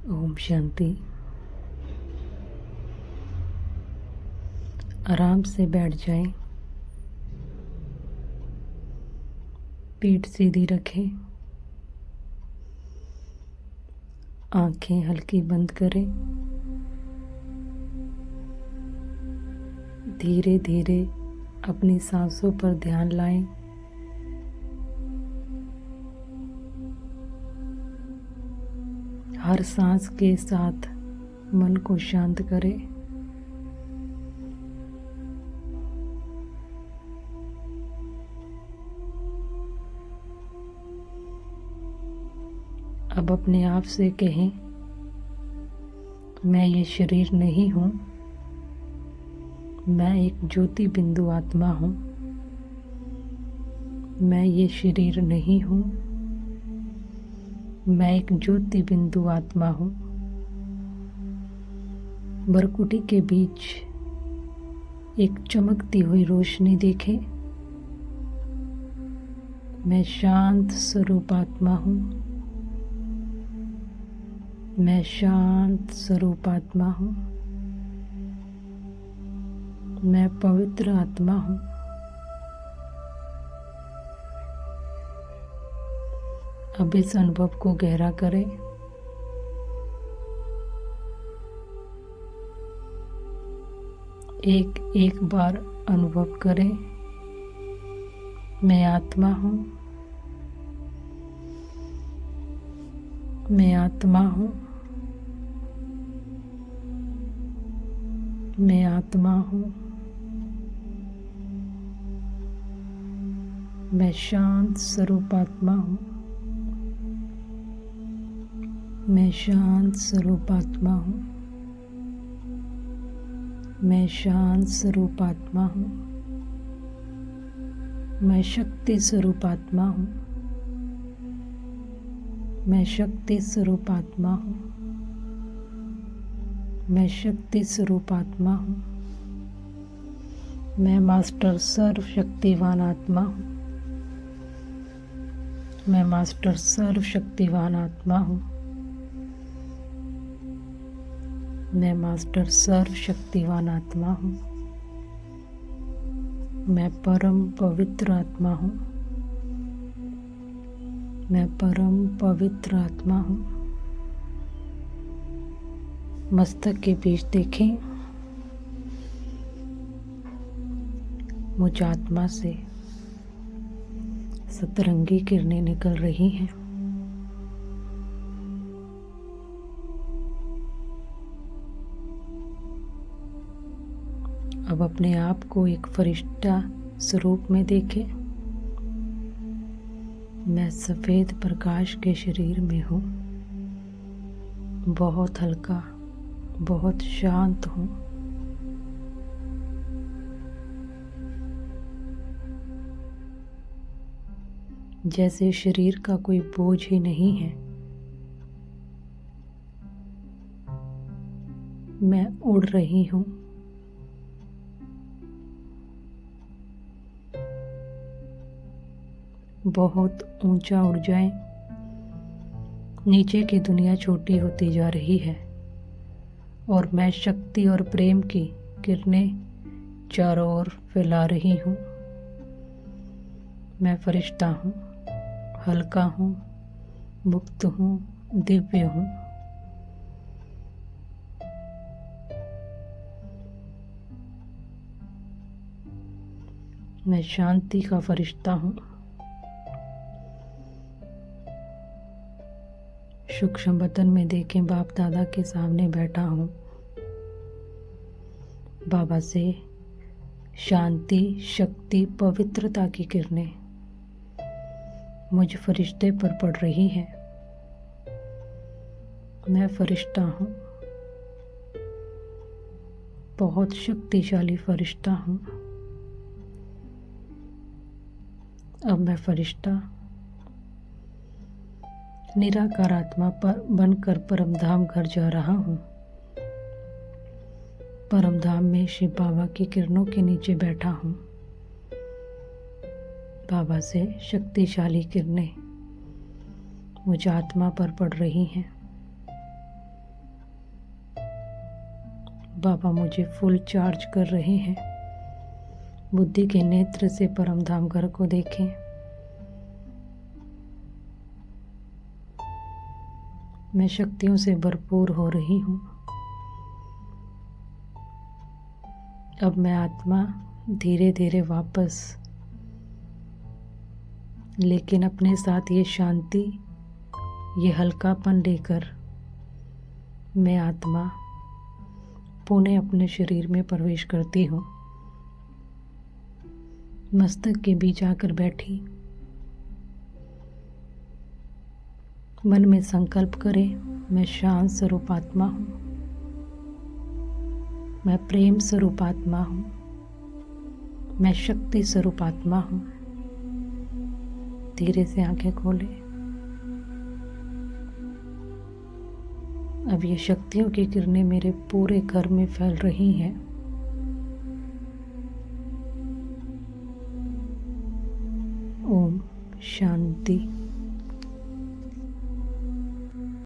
ओम शांति। आराम से बैठ जाएं, पीठ सीधी रखें, आंखें हल्की बंद करें। धीरे धीरे अपनी सांसों पर ध्यान लाएं। हर सांस के साथ मन को शांत करें। अब अपने आप से कहें, मैं ये शरीर नहीं हूँ, मैं एक ज्योति बिंदु आत्मा हूँ। मैं ये शरीर नहीं हूँ, मैं एक ज्योति बिंदु आत्मा हूँ। भरकुटी के बीच एक चमकती हुई रोशनी देखें। मैं शांत स्वरूप आत्मा हूँ। मैं शांत स्वरूप आत्मा हूँ। मैं पवित्र आत्मा हूँ। अब इस अनुभव को गहरा करें। एक एक बार अनुभव करें, मैं आत्मा हूँ। मैं आत्मा हूँ। मैं आत्मा हूँ। मैं शांत स्वरूप आत्मा हूँ। मैं शांत स्वरूप आत्मा हूँ। मैं शांत स्वरूप आत्मा हूँ। मैं शक्ति स्वरूप आत्मा हूँ। मैं शक्ति स्वरूप आत्मा हूँ। मैं शक्ति स्वरूप आत्मा हूँ। मैं मास्टर सर्वशक्तिवान आत्मा हूँ। मैं मास्टर सर्वशक्तिवान आत्मा हूँ। मैं मास्टर सर्वशक्तिवान आत्मा हूँ। मैं परम पवित्र आत्मा हूँ। मैं परम पवित्र आत्मा हूँ। मस्तक के बीच देखें, मुझ आत्मा से सतरंगी किरणें निकल रही हैं। अब अपने आप को एक फरिश्ता स्वरूप में देखें। मैं सफेद प्रकाश के शरीर में हूँ। बहुत हल्का, बहुत शांत हूँ। जैसे शरीर का कोई बोझ ही नहीं है। मैं उड़ रही हूँ। बहुत ऊंचा उड़ जाएं। नीचे की दुनिया छोटी होती जा रही है और मैं शक्ति और प्रेम की किरणें चारों ओर फैला रही हूँ। मैं फरिश्ता हूँ, हल्का हूँ, मुक्त हूँ, दिव्य हूँ। मैं शांति का फरिश्ता हूँ। सूक्ष्म बतन में देखें, बाप दादा के सामने बैठा हूँ। बाबा से शांति, शक्ति, पवित्रता की किरणें मुझ फरिश्ते पर पड़ रही है। मैं फरिश्ता हूँ, बहुत शक्तिशाली फरिश्ता हूँ। अब मैं फरिश्ता निराकार आत्मा पर बनकर परमधाम घर जा रहा हूँ। परमधाम में शिव बाबा की किरणों के नीचे बैठा हूँ। बाबा से शक्तिशाली किरणें मुझ आत्मा पर पड़ रही हैं। बाबा मुझे फुल चार्ज कर रहे हैं। बुद्धि के नेत्र से परमधाम घर को देखें। मैं शक्तियों से भरपूर हो रही हूँ। अब मैं आत्मा धीरे धीरे वापस, लेकिन अपने साथ ये शांति, ये हल्कापन लेकर मैं आत्मा पुणे अपने शरीर में प्रवेश करती हूँ। मस्तक के बीच आकर बैठी। मन में संकल्प करें, मैं शांत स्वरूप आत्मा हूँ, मैं प्रेम स्वरूप आत्मा हूँ, मैं शक्ति स्वरूप आत्मा हूँ। धीरे से आंखें खोलें। अब ये शक्तियों की किरणें मेरे पूरे घर में फैल रही हैं। ओम शांति।